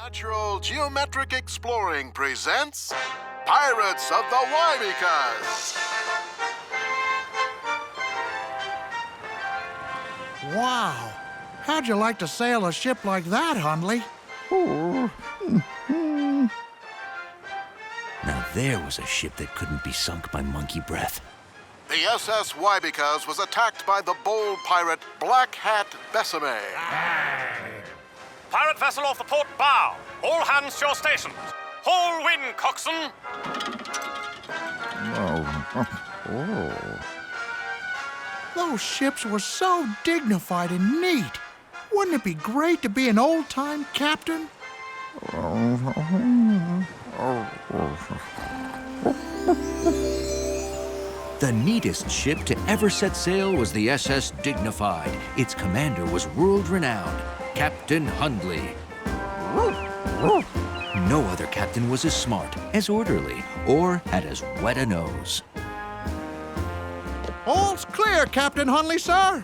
Natural Geometric Exploring presents Pirates of the Wybecas. Wow. How'd you like to sail a ship like that, Hundley? Now there was a ship that couldn't be sunk by monkey breath. The SS Wybecas was attacked by the bold pirate Black Hat Besame. Pirate vessel off the port bow. All hands to your stations. Whole wind, coxswain. Those ships were so dignified and neat. Wouldn't it be great to be an old-time captain? The neatest ship to ever set sail was the SS Dignified. Its commander was world-renowned, Captain Hundley. No other captain was as smart, as orderly, or had as wet a nose. All's clear, Captain Hundley, sir.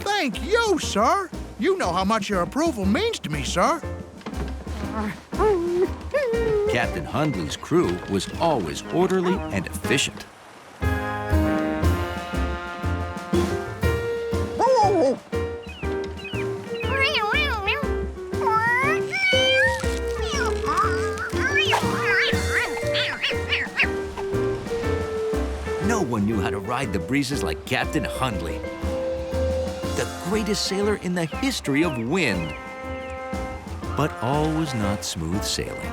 Thank you, sir. You know how much your approval means to me, sir. Captain Hundley's crew was always orderly and efficient. No one knew how to ride the breezes like Captain Hundley, the greatest sailor in the history of wind. But all was not smooth sailing.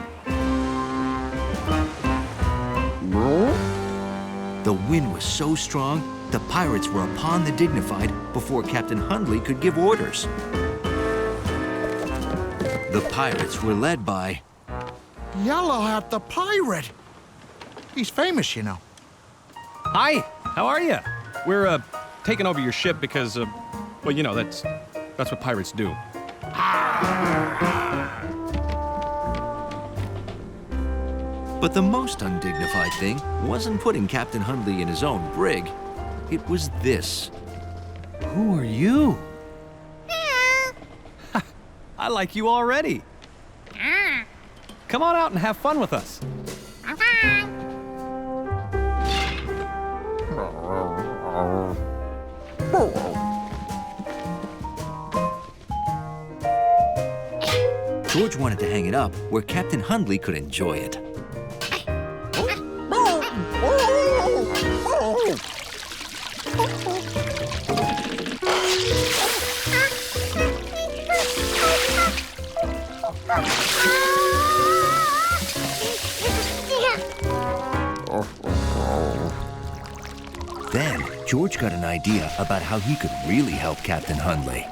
The wind was so strong, the pirates were upon the Dignified before Captain Hundley could give orders. The pirates were led by Yellow Hat the pirate. He's famous, you know. Hi, how are you? We're taking over your ship because, well, you know, that's what pirates do. But the most undignified thing wasn't putting Captain Hundley in his own brig. It was this. Who are you? I like you already. Come on out and have fun with us. George wanted to hang it up where Captain Hundley could enjoy it. Then, George got an idea about how he could really help Captain Hundley.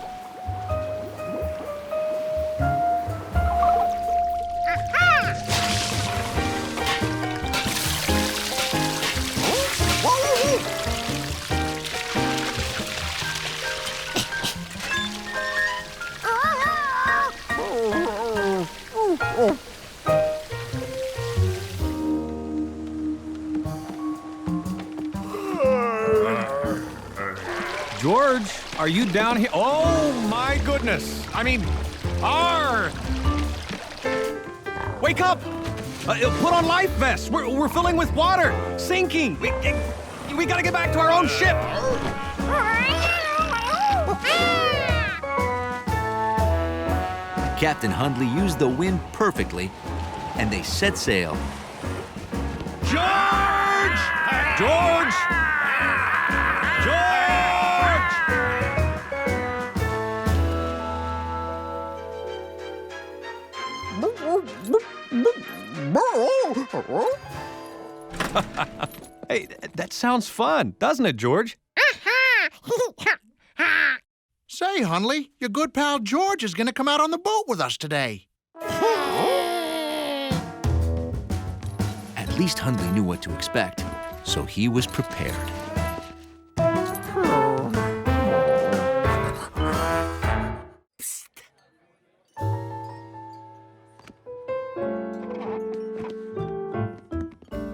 George, are you down here? Oh, my goodness. I mean, Wake up! Put on life vests. We're filling with water. Sinking. We gotta get back to our own ship. Captain Hundley used the wind perfectly, and they set sail. George! George! George! Hey, that sounds fun, doesn't it, George? Say, Hundley, your good pal George is gonna come out on the boat with us today. At least Hundley knew what to expect, so he was prepared.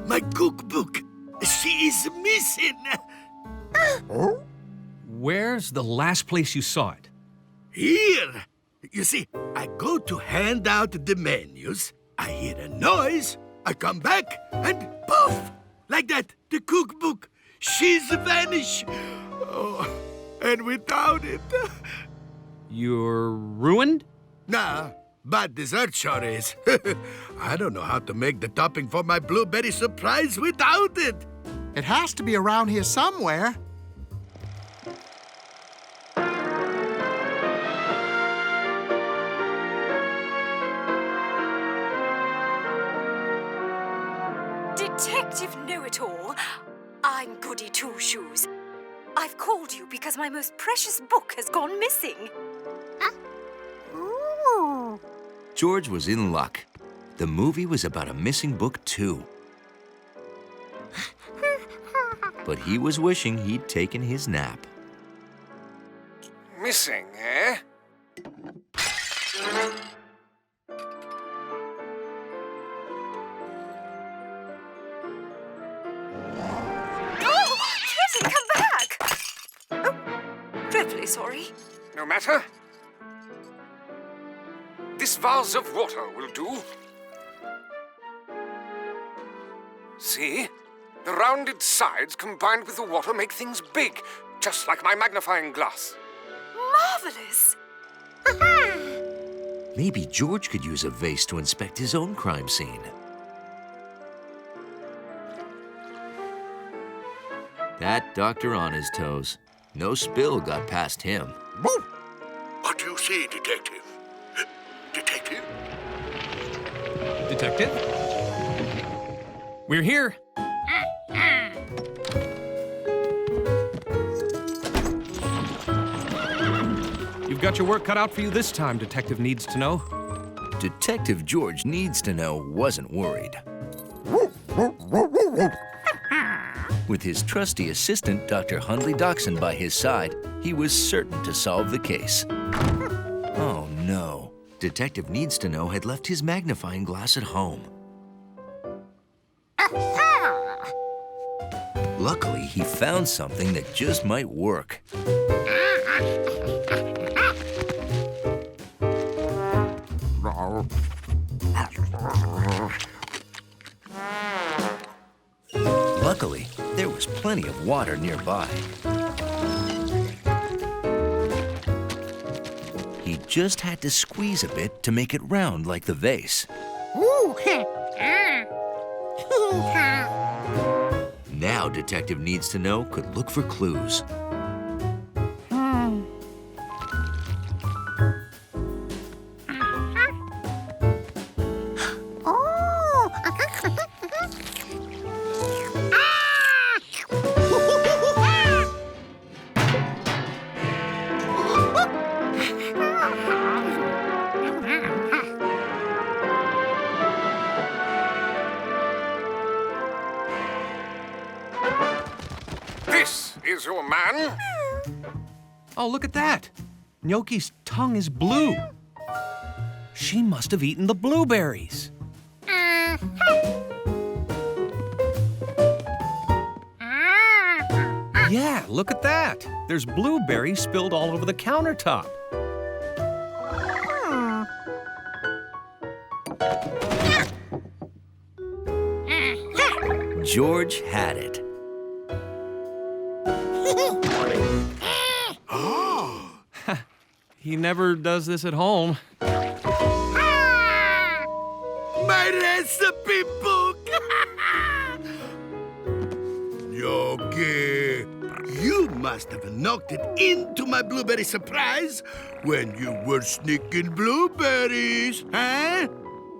My cookbook. She is missing. Where's the last place you saw it? Here. You see, I go to hand out the menus, I hear a noise, I come back, and poof! Like that, the cookbook, she's vanished. Oh, and without it... You're ruined? Nah, but dessert sure is. I don't know how to make the topping for my blueberry surprise without it. It has to be around here somewhere. Detective Know-It-All, I'm Goody Two-Shoes. I've called you because my most precious book has gone missing. Ooh. George was in luck. The movie was about a missing book, too. But he was wishing he'd taken his nap. Missing, eh? Oh, Kitty, come back! Oh, dreadfully sorry. No matter. This vase of water will do. See? The rounded sides combined with the water make things big, just like my magnifying glass. Marvelous! Maybe George could use a vase to inspect his own crime scene. That doctor on his toes. No spill got past him. What do you see, Detective? Detective? Detective? We're here. You've got your work cut out for you this time, Detective Needs to Know. Detective George Needs to Know wasn't worried. With his trusty assistant, Dr. Hundley Dachshund, by his side, he was certain to solve the case. Oh no, Detective Needs to Know had left his magnifying glass at home. Luckily, he found something that just might work. Luckily, there was plenty of water nearby. He just had to squeeze a bit to make it round like the vase. Now Detective Needs to Know could look for clues. This is your man? Oh, look at that. Gnocchi's tongue is blue. She must have eaten the blueberries. Yeah, look at that. There's blueberries spilled all over the countertop. George had it. He never does this at home. My recipe book! Yogi, you must have knocked it into my blueberry surprise when you were sneaking blueberries, huh?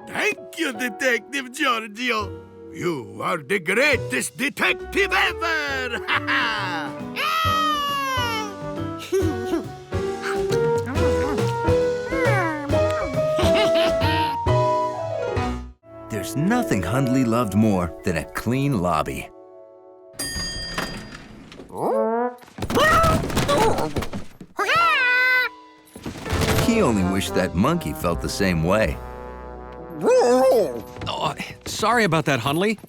Thank you, Detective Giorgio. You are the greatest detective ever! There's nothing Hundley loved more than a clean lobby. He only wished that monkey felt the same way. Oh, sorry about that, Hundley.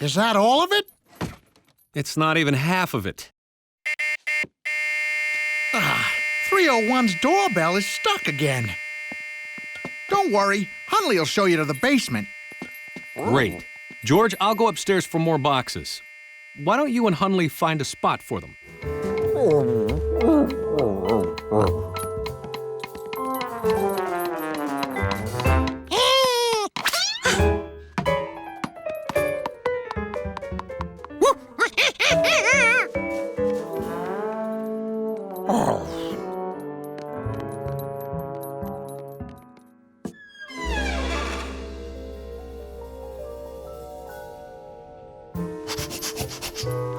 Is that all of it? It's not even half of it. 301's doorbell is stuck again. Don't worry, Hundley will show you to the basement. Great. George, I'll go upstairs for more boxes. Why don't you and Hundley find a spot for them?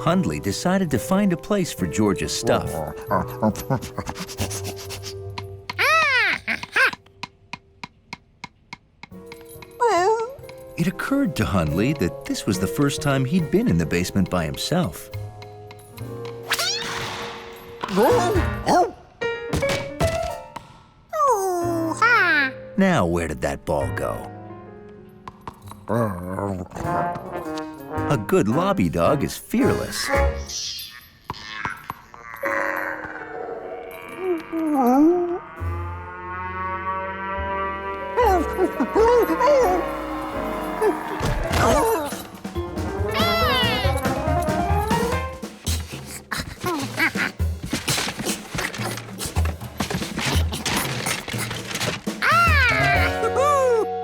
Hundley decided to find a place for George's stuff. It occurred to Hundley that this was the first time he'd been in the basement by himself. Now, where did that ball go? A good lobby dog is fearless.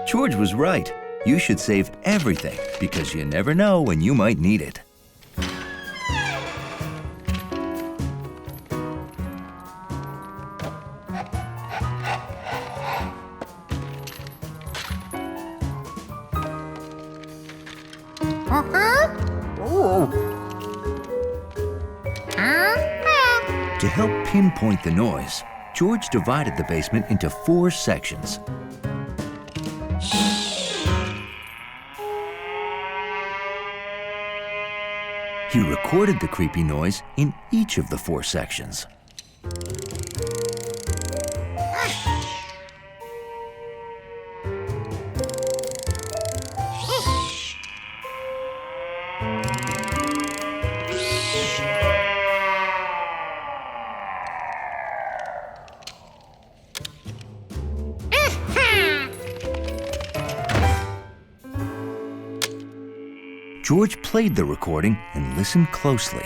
George was right. You should save everything because you never know when you might need it. To help pinpoint the noise, George divided the basement into 4 sections. He recorded the creepy noise in each of the 4 sections. George played the recording and listened closely.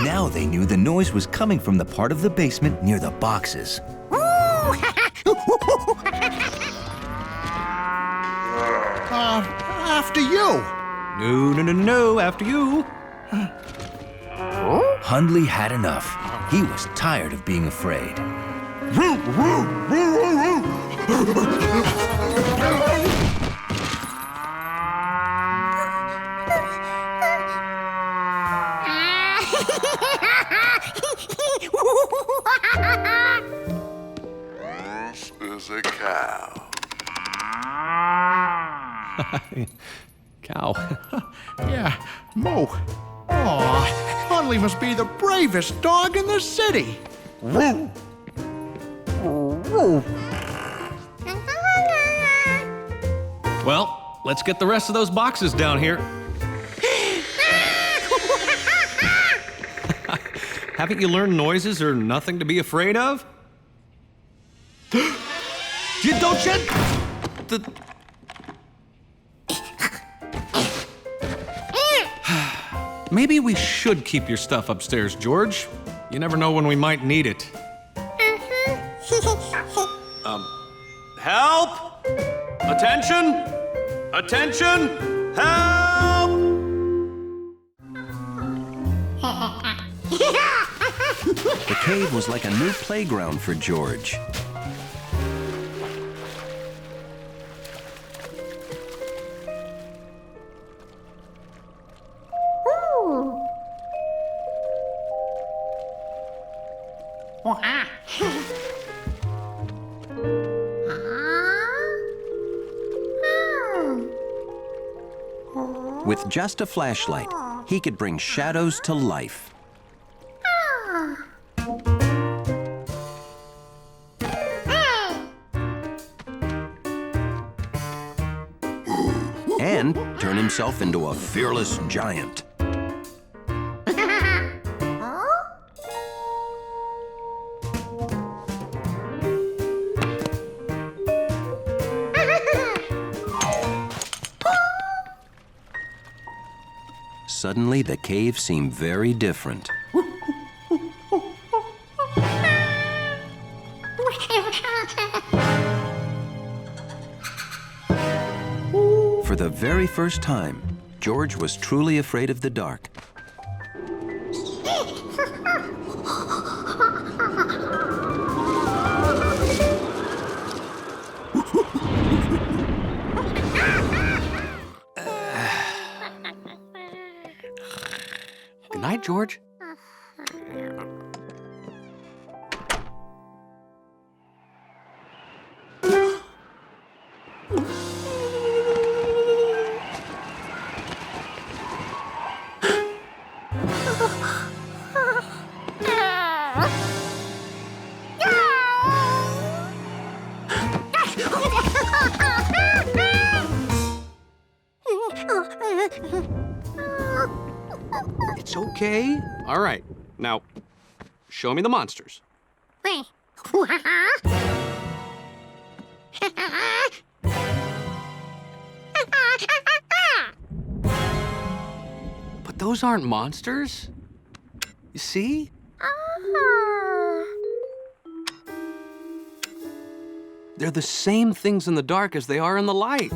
Now they knew the noise was coming from the part of the basement near the boxes. After you. No, after you. Hundley had enough. He was tired of being afraid. This is a cow. Cow. Yeah, Moo. Aw, Hundley must be the bravest dog in the city. Well, let's get the rest of those boxes down here. Haven't you learned noises are nothing to be afraid of? You don't you? Maybe we should keep your stuff upstairs, George. You never know when we might need it. Help! Attention! Attention! Help! The cave was like a new playground for George. With just a flashlight, he could bring shadows to life. And turn himself into a fearless giant. Suddenly, the cave seemed very different. For the very first time, George was truly afraid of the dark. Good night, George. It's okay. All right. Now, show me the monsters. But those aren't monsters. You see? They're the same things in the dark as they are in the light.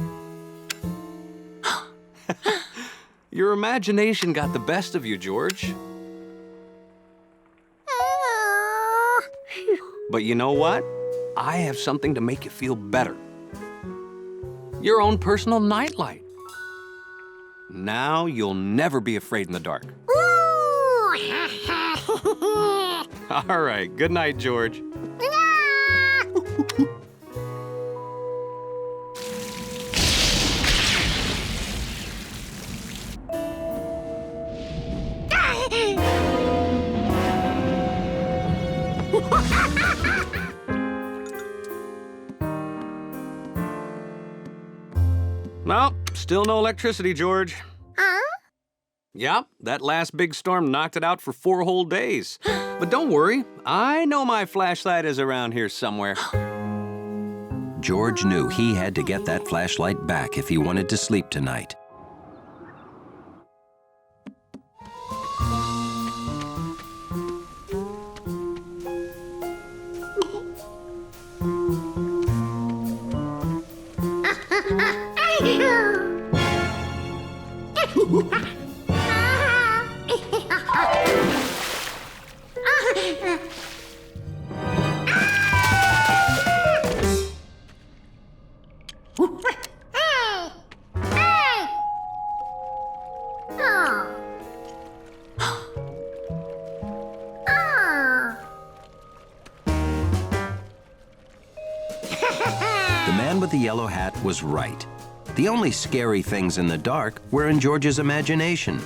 Your imagination got the best of you, George. But you know what? I have something to make you feel better. Your own personal nightlight. Now you'll never be afraid in the dark. All right, good night, George. Well, still no electricity, George. Yep, that last big storm knocked it out for 4 whole days. But don't worry, I know my flashlight is around here somewhere. George knew he had to get that flashlight back if he wanted to sleep tonight. The man with the yellow hat was right. The only scary things in the dark were in George's imagination.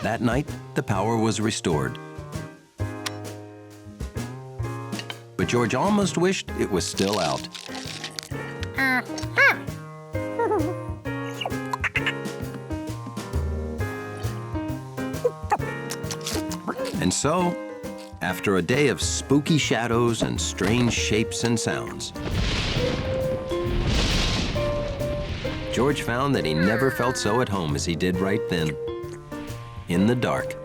That night, the power was restored. But George almost wished it was still out. And so, after a day of spooky shadows and strange shapes and sounds, George found that he never felt so at home as he did right then, in the dark.